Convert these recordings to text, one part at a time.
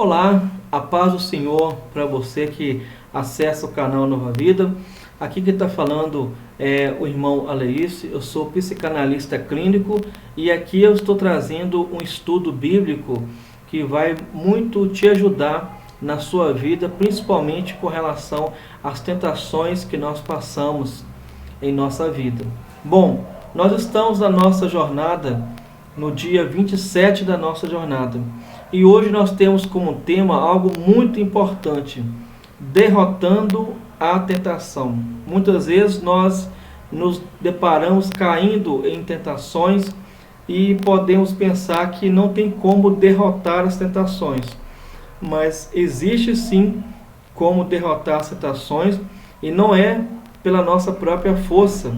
Olá, a paz do Senhor para você que acessa o canal Nova Vida. Aqui que está falando é o irmão Aleício. Eu sou psicanalista clínico e aqui eu estou trazendo um estudo bíblico que vai muito te ajudar na sua vida, principalmente com relação às tentações que nós passamos em nossa vida. Bom, nós estamos na nossa jornada, no dia 27 da nossa jornada. E hoje nós temos como tema algo muito importante: derrotando a tentação. Muitas vezes nós nos deparamos caindo em tentações e podemos pensar que não tem como derrotar as tentações. Mas existe sim como derrotar as tentações, e não é pela nossa própria força,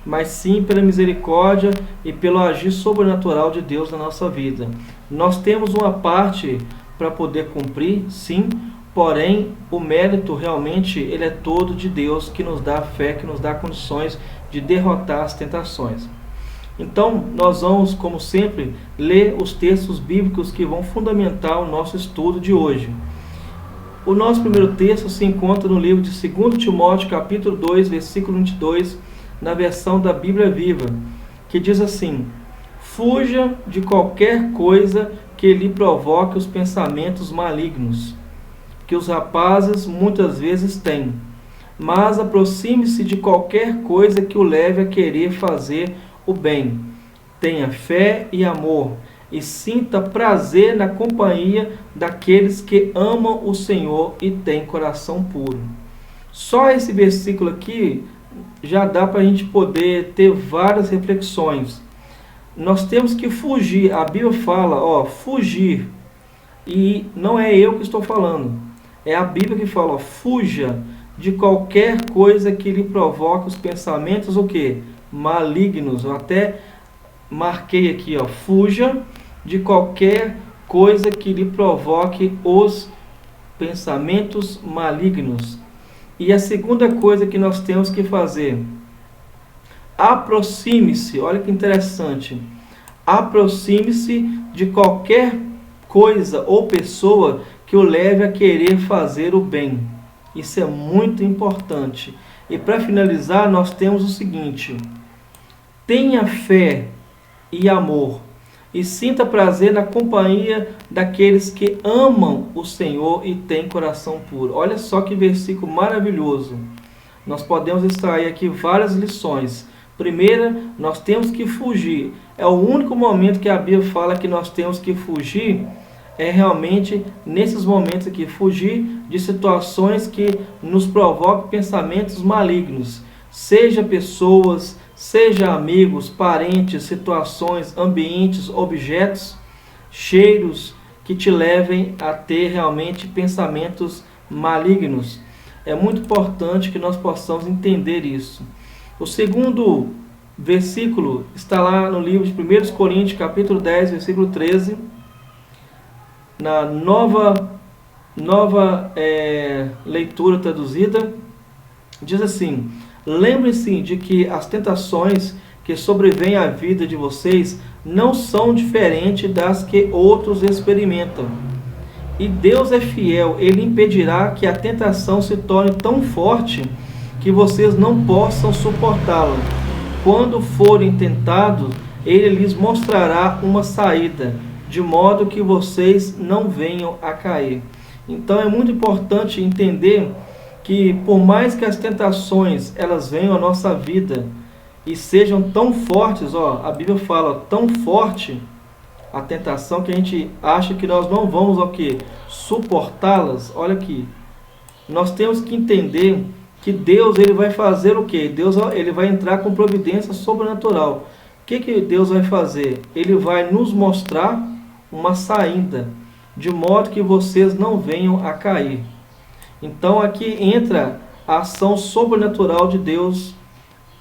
mas sim pela misericórdia e pelo agir sobrenatural de Deus na nossa vida. Nós temos uma parte para poder cumprir, sim, porém o mérito realmente ele é todo de Deus, que nos dá a fé, que nos dá condições de derrotar as tentações. Então nós vamos, como sempre, ler os textos bíblicos que vão fundamentar o nosso estudo de hoje. O nosso primeiro texto se encontra no livro de 2 Timóteo, capítulo 2, versículo 22, na versão da Bíblia Viva, que diz assim: fuja de qualquer coisa que lhe provoque os pensamentos malignos, que os rapazes muitas vezes têm, mas aproxime-se de qualquer coisa que o leve a querer fazer o bem. Tenha fé e amor, e sinta prazer na companhia daqueles que amam o Senhor e têm coração puro. Só esse versículo aqui já dá para a gente poder ter várias reflexões. Nós temos que fugir. A Bíblia fala, fugir. E não é eu que estou falando. É a Bíblia que fala, fuja de qualquer coisa que lhe provoque os pensamentos, o quê? Malignos. Eu até marquei aqui, fuja de qualquer coisa que lhe provoque os pensamentos malignos. E a segunda coisa que nós temos que fazer: aproxime-se. Olha que interessante. Aproxime-se de qualquer coisa ou pessoa que o leve a querer fazer o bem. Isso é muito importante. E para finalizar, nós temos o seguinte: tenha fé e amor, e sinta prazer na companhia daqueles que amam o Senhor e têm coração puro. Olha só que versículo maravilhoso. Nós podemos extrair aqui várias lições. Primeira, nós temos que fugir. É o único momento que a Bíblia fala que nós temos que fugir, é realmente nesses momentos aqui, fugir de situações que nos provocam pensamentos malignos. Seja pessoas, seja amigos, parentes, situações, ambientes, objetos, cheiros que te levem a ter realmente pensamentos malignos. É muito importante que nós possamos entender isso. O segundo versículo está lá no livro de 1 Coríntios, capítulo 10, versículo 13, na nova leitura traduzida, diz assim: lembre-se de que as tentações que sobrevêm à vida de vocês não são diferentes das que outros experimentam. E Deus é fiel, Ele impedirá que a tentação se torne tão forte que vocês não possam suportá-la. Quando forem tentados, Ele lhes mostrará uma saída, de modo que vocês não venham a cair. Então é muito importante entender que por mais que as tentações elas venham à nossa vida e sejam tão fortes, a Bíblia fala tão forte a tentação que a gente acha que nós não vamos suportá-las. Olha aqui, nós temos que entender que Deus ele vai fazer o quê? Deus ele vai entrar com providência sobrenatural. O que Deus vai fazer? Ele vai nos mostrar uma saída, de modo que vocês não venham a cair. Então aqui entra a ação sobrenatural de Deus,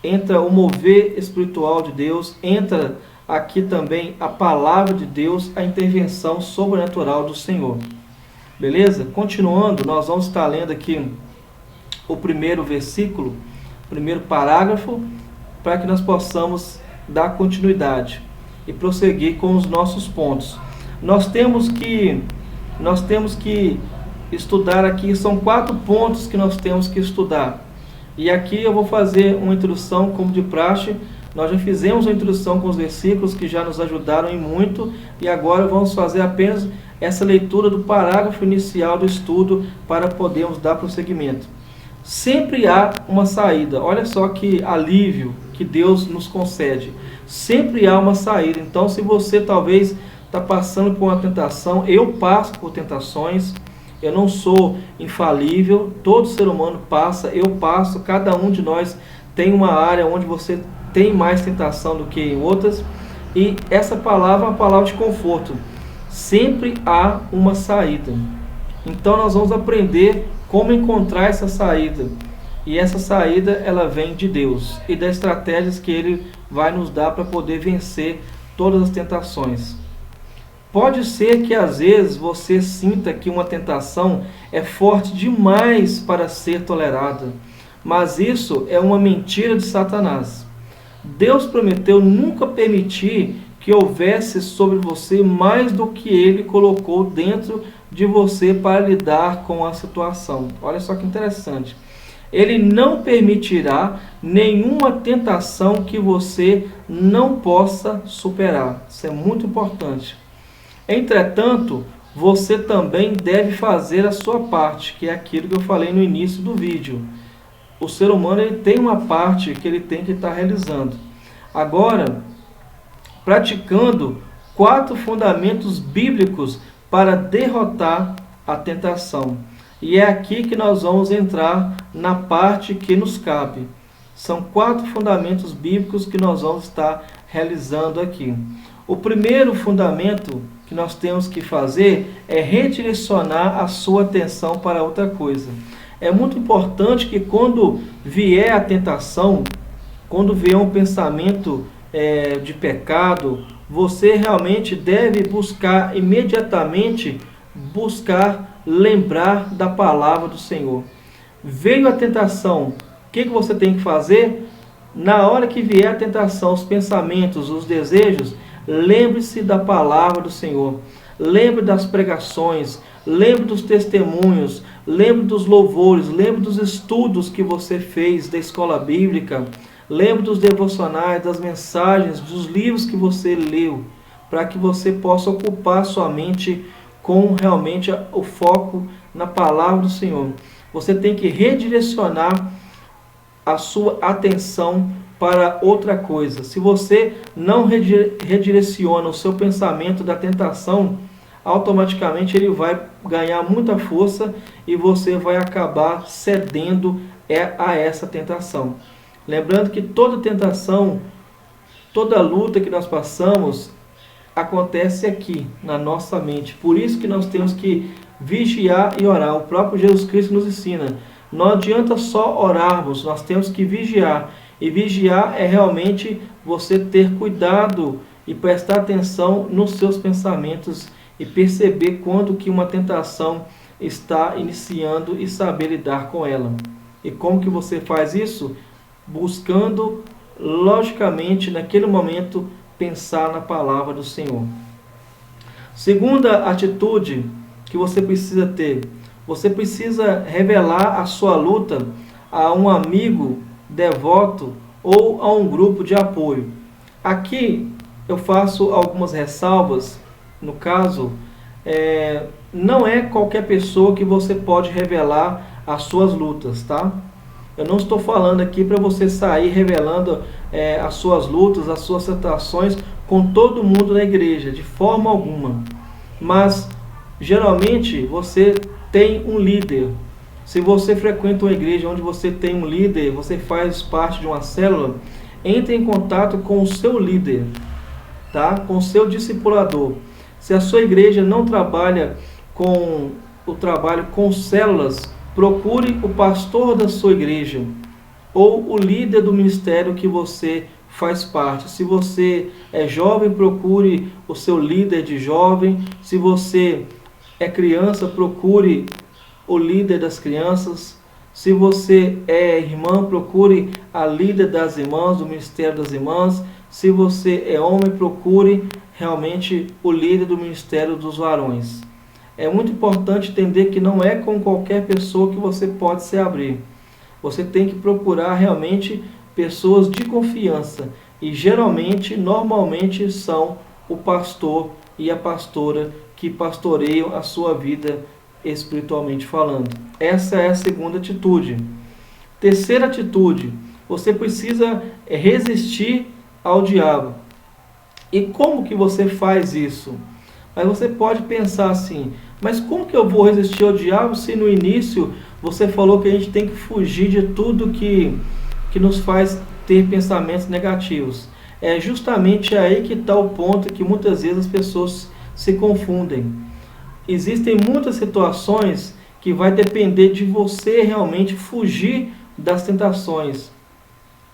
entra o mover espiritual de Deus, entra aqui também a palavra de Deus, a intervenção sobrenatural do Senhor. Beleza? Continuando, nós vamos estar lendo aqui o primeiro versículo, primeiro parágrafo, para que nós possamos dar continuidade e prosseguir com os nossos pontos. Nós temos que nós temos que estudar aqui, são 4 pontos que nós temos que estudar. E aqui eu vou fazer uma introdução como de praxe. Nós já fizemos uma introdução com os versículos que já nos ajudaram em muito, e agora vamos fazer apenas essa leitura do parágrafo inicial do estudo para podermos dar prosseguimento. Sempre há uma saída. Olha só que alívio que Deus nos concede. Sempre há uma saída. Então, se você talvez está passando por uma tentação, eu passo por tentações, eu não sou infalível, todo ser humano passa, eu passo, cada um de nós tem uma área onde você tem mais tentação do que em outras, e essa palavra é uma palavra de conforto. Sempre há uma saída. Então nós vamos aprender como encontrar essa saída. E essa saída, ela vem de Deus e das estratégias que Ele vai nos dar para poder vencer todas as tentações. Pode ser que às vezes você sinta que uma tentação é forte demais para ser tolerada, mas isso é uma mentira de Satanás. Deus prometeu nunca permitir que houvesse sobre você mais do que Ele colocou dentro de você para lidar com a situação. Olha só que interessante. Ele não permitirá nenhuma tentação que você não possa superar. Isso é muito importante. Entretanto, você também deve fazer a sua parte, que é aquilo que eu falei no início do vídeo. O ser humano ele tem uma parte que ele tem que estar realizando. Agora, praticando 4 fundamentos bíblicos para derrotar a tentação. E é aqui que nós vamos entrar na parte que nos cabe. São 4 fundamentos bíblicos que nós vamos estar realizando aqui. O primeiro fundamento que nós temos que fazer é redirecionar a sua atenção para outra coisa. É muito importante que quando vier a tentação, quando vier um pensamento de pecado, você realmente deve buscar imediatamente, lembrar da palavra do Senhor. Veio a tentação, o que você tem que fazer? Na hora que vier a tentação, os pensamentos, os desejos, lembre-se da palavra do Senhor. Lembre das pregações, lembre dos testemunhos, lembre dos louvores, lembre dos estudos que você fez da escola bíblica, lembre dos devocionais, das mensagens, dos livros que você leu, para que você possa ocupar sua mente com realmente o foco na palavra do Senhor. Você tem que redirecionar a sua atenção para outra coisa. Se você não redireciona o seu pensamento da tentação, automaticamente ele vai ganhar muita força e você vai acabar cedendo a essa tentação. Lembrando que toda tentação, toda luta que nós passamos, acontece aqui, na nossa mente. Por isso que nós temos que vigiar e orar. O próprio Jesus Cristo nos ensina. Não adianta só orarmos, nós temos que vigiar. E vigiar é realmente você ter cuidado e prestar atenção nos seus pensamentos e perceber quando que uma tentação está iniciando e saber lidar com ela. E como que você faz isso? Buscando, logicamente, naquele momento, pensar na palavra do Senhor. Segunda atitude que você precisa ter, você precisa revelar a sua luta a um amigo devoto ou a um grupo de apoio. Aqui eu faço algumas ressalvas. No caso, não é qualquer pessoa que você pode revelar as suas lutas, tá? Eu não estou falando aqui para você sair revelando as suas lutas, as suas situações com todo mundo na igreja, de forma alguma. Mas, geralmente, você tem um líder. Se você frequenta uma igreja onde você tem um líder, você faz parte de uma célula, entre em contato com o seu líder, tá? Com o seu discipulador. Se a sua igreja não trabalha com o trabalho com células, procure o pastor da sua igreja ou o líder do ministério que você faz parte. Se você é jovem, procure o seu líder de jovem. Se você é criança, procure o líder das crianças. Se você é irmã, procure a líder das irmãs, do ministério das irmãs. Se você é homem, procure realmente o líder do ministério dos varões. É muito importante entender que não é com qualquer pessoa que você pode se abrir. Você tem que procurar realmente pessoas de confiança. E geralmente, normalmente, são o pastor e a pastora que pastoreiam a sua vida espiritualmente falando. Essa é a segunda atitude. Terceira atitude, você precisa resistir ao diabo. E como que você faz isso? Mas você pode pensar assim, mas como que eu vou resistir ao diabo se no início você falou que a gente tem que fugir de tudo que nos faz ter pensamentos negativos? É justamente aí que está o ponto que muitas vezes as pessoas se confundem. Existem muitas situações que vai depender de você realmente fugir das tentações.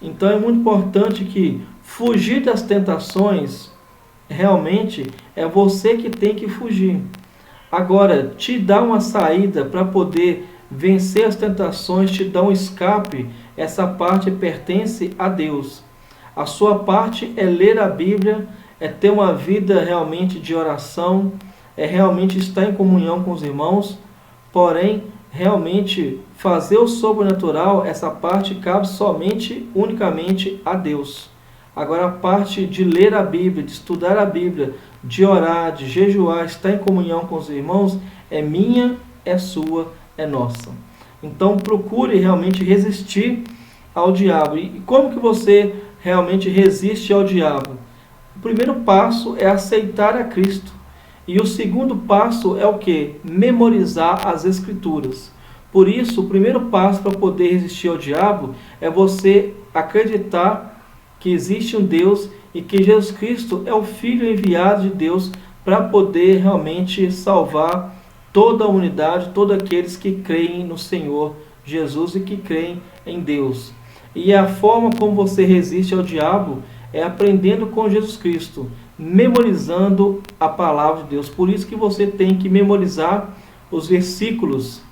Então é muito importante que fugir das tentações realmente é você que tem que fugir. Agora, te dar uma saída para poder vencer as tentações, te dar um escape, essa parte pertence a Deus. A sua parte é ler a Bíblia, é ter uma vida realmente de oração, é realmente estar em comunhão com os irmãos, porém, realmente fazer o sobrenatural, essa parte cabe somente, unicamente a Deus. Agora a parte de ler a Bíblia, de estudar a Bíblia, de orar, de jejuar, estar em comunhão com os irmãos, é minha, é sua, é nossa. Então procure realmente resistir ao diabo. E como que você realmente resiste ao diabo? O primeiro passo é aceitar a Cristo. E o segundo passo é o quê? Memorizar as Escrituras. Por isso, o primeiro passo para poder resistir ao diabo é você acreditar que existe um Deus e que Jesus Cristo é o Filho enviado de Deus para poder realmente salvar toda a humanidade, todos aqueles que creem no Senhor Jesus e que creem em Deus. E a forma como você resiste ao diabo é aprendendo com Jesus Cristo, memorizando a palavra de Deus. Por isso que você tem que memorizar os versículos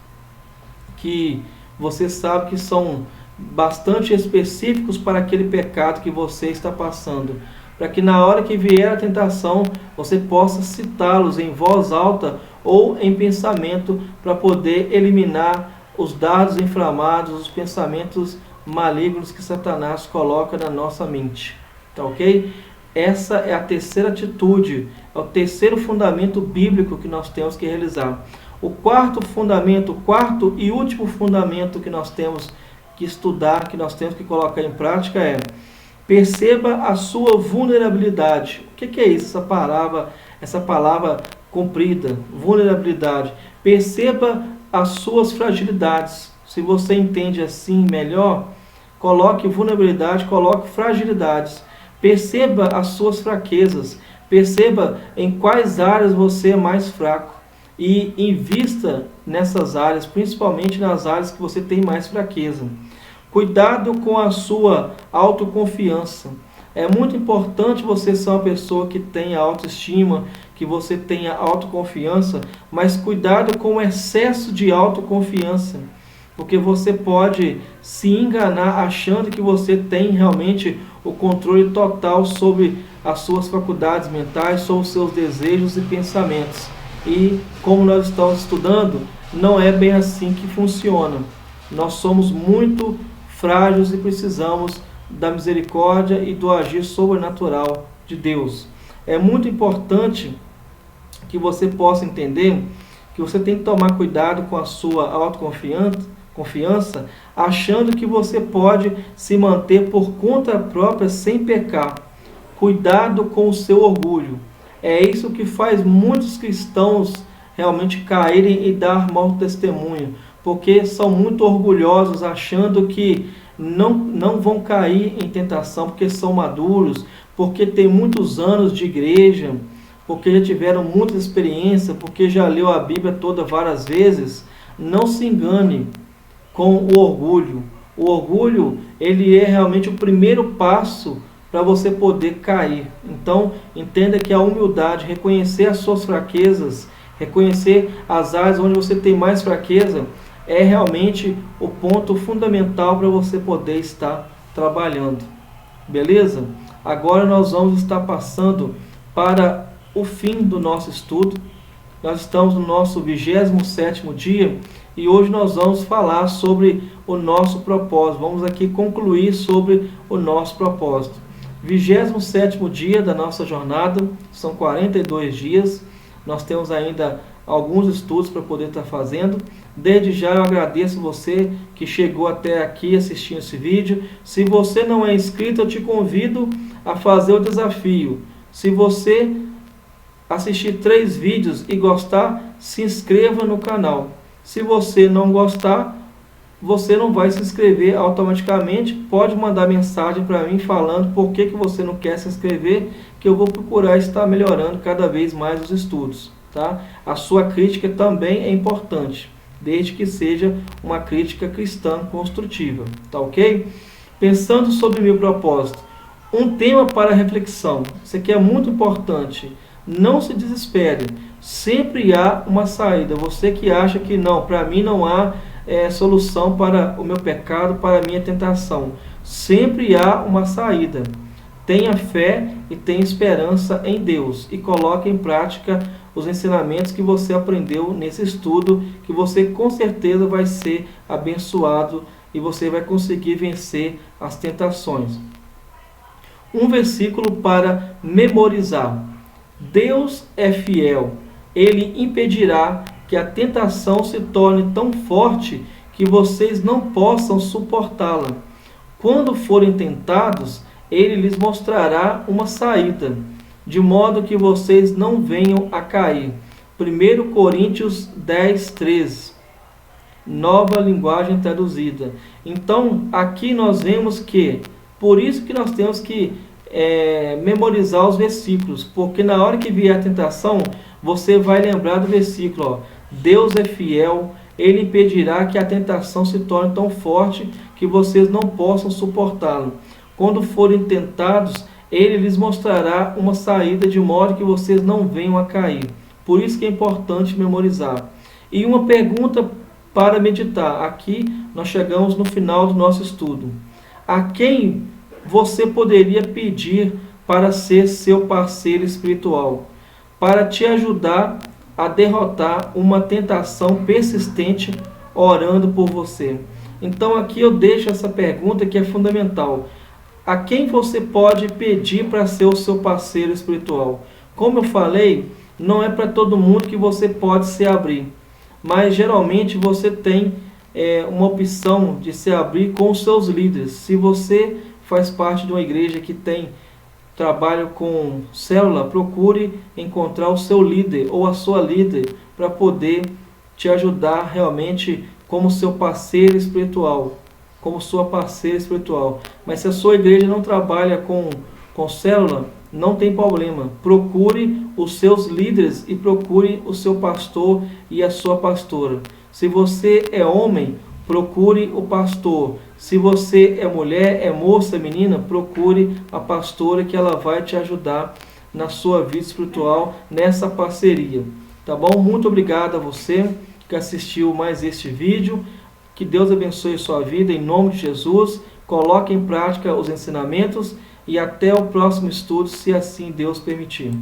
que você sabe que são bastante específicos para aquele pecado que você está passando, para que na hora que vier a tentação, você possa citá-los em voz alta ou em pensamento, para poder eliminar os dardos inflamados, os pensamentos malignos que Satanás coloca na nossa mente. Tá ok? Essa é a terceira atitude, é o terceiro fundamento bíblico que nós temos que realizar. O quarto fundamento, o quarto e último fundamento que nós temos que estudar, que nós temos que colocar em prática é: perceba a sua vulnerabilidade. O que é isso, essa palavra comprida, vulnerabilidade? Perceba as suas fragilidades. Se você entende assim melhor, coloque vulnerabilidade, coloque fragilidades. Perceba as suas fraquezas. Perceba em quais áreas você é mais fraco. E invista nessas áreas, principalmente nas áreas que você tem mais fraqueza. Cuidado com a sua autoconfiança. É muito importante você ser uma pessoa que tenha autoestima, que você tenha autoconfiança, mas cuidado com o excesso de autoconfiança, porque você pode se enganar achando que você tem realmente o controle total sobre as suas faculdades mentais, sobre os seus desejos e pensamentos. E como nós estamos estudando, não é bem assim que funciona. Nós somos muito frágeis e precisamos da misericórdia e do agir sobrenatural de Deus. É muito importante que você possa entender que você tem que tomar cuidado com a sua autoconfiança, achando que você pode se manter por conta própria sem pecar. Cuidado com o seu orgulho. É isso que faz muitos cristãos realmente caírem e dar mau testemunho, porque são muito orgulhosos, achando que não vão cair em tentação, porque são maduros, porque têm muitos anos de igreja, porque já tiveram muita experiência, porque já leu a Bíblia toda várias vezes. Não se engane com o orgulho. O orgulho, ele é realmente o primeiro passo para você poder cair. Então, entenda que a humildade, reconhecer as suas fraquezas, reconhecer as áreas onde você tem mais fraqueza, é realmente o ponto fundamental para você poder estar trabalhando. Beleza? Agora nós vamos estar passando para o fim do nosso estudo. Nós estamos no nosso 27º dia e hoje nós vamos falar sobre o nosso propósito. Vamos aqui concluir sobre o nosso propósito. 27º dia da nossa jornada, são 42 dias. Nós temos ainda alguns estudos para poder estar fazendo. Desde já eu agradeço você que chegou até aqui assistindo esse vídeo. Se você não é inscrito, eu te convido a fazer o desafio. Se você assistir 3 vídeos e gostar, se inscreva no canal. Se você não gostar, você não vai se inscrever automaticamente. Pode mandar mensagem para mim falando por que você não quer se inscrever, que eu vou procurar estar melhorando cada vez mais os estudos. Tá? A sua crítica também é importante, desde que seja uma crítica cristã construtiva. Tá ok? Pensando sobre o meu propósito, um tema para reflexão. Isso aqui é muito importante. Não se desespere. Sempre há uma saída. Você que acha que não, para mim não há solução para o meu pecado, para a minha tentação. Sempre há uma saída. Tenha fé e tenha esperança em Deus e coloque em prática os ensinamentos que você aprendeu nesse estudo, que você com certeza vai ser abençoado e você vai conseguir vencer as tentações. Um versículo para memorizar. Deus é fiel. Ele impedirá que a tentação se torne tão forte que vocês não possam suportá-la. Quando forem tentados, Ele lhes mostrará uma saída, de modo que vocês não venham a cair. 1 Coríntios 10, 13. Nova linguagem traduzida. Então, aqui nós vemos que, por isso que nós temos que memorizar os versículos, porque na hora que vier a tentação, você vai lembrar do versículo, ó, Deus é fiel, Ele impedirá que a tentação se torne tão forte que vocês não possam suportá-la. Quando forem tentados, Ele lhes mostrará uma saída, de modo que vocês não venham a cair. Por isso que é importante memorizar. E uma pergunta para meditar. Aqui nós chegamos no final do nosso estudo. A quem você poderia pedir para ser seu parceiro espiritual, para te ajudar a derrotar uma tentação persistente, orando por você? Então aqui eu deixo essa pergunta que é fundamental. A quem você pode pedir para ser o seu parceiro espiritual? Como eu falei, não é para todo mundo que você pode se abrir, mas geralmente você tem uma opção de se abrir com os seus líderes. Se você faz parte de uma igreja que tem trabalho com célula, procure encontrar o seu líder ou a sua líder para poder te ajudar realmente como seu parceiro espiritual, como sua parceira espiritual. Mas se a sua igreja não trabalha com célula, não tem problema. Procure os seus líderes e procure o seu pastor e a sua pastora. Se você é homem, procure o pastor. Se você é mulher, é moça, é menina, procure a pastora, que ela vai te ajudar na sua vida espiritual, nessa parceria. Tá bom? Muito obrigado a você que assistiu mais este vídeo. Que Deus abençoe a sua vida em nome de Jesus. Coloque em prática os ensinamentos e até o próximo estudo, se assim Deus permitir.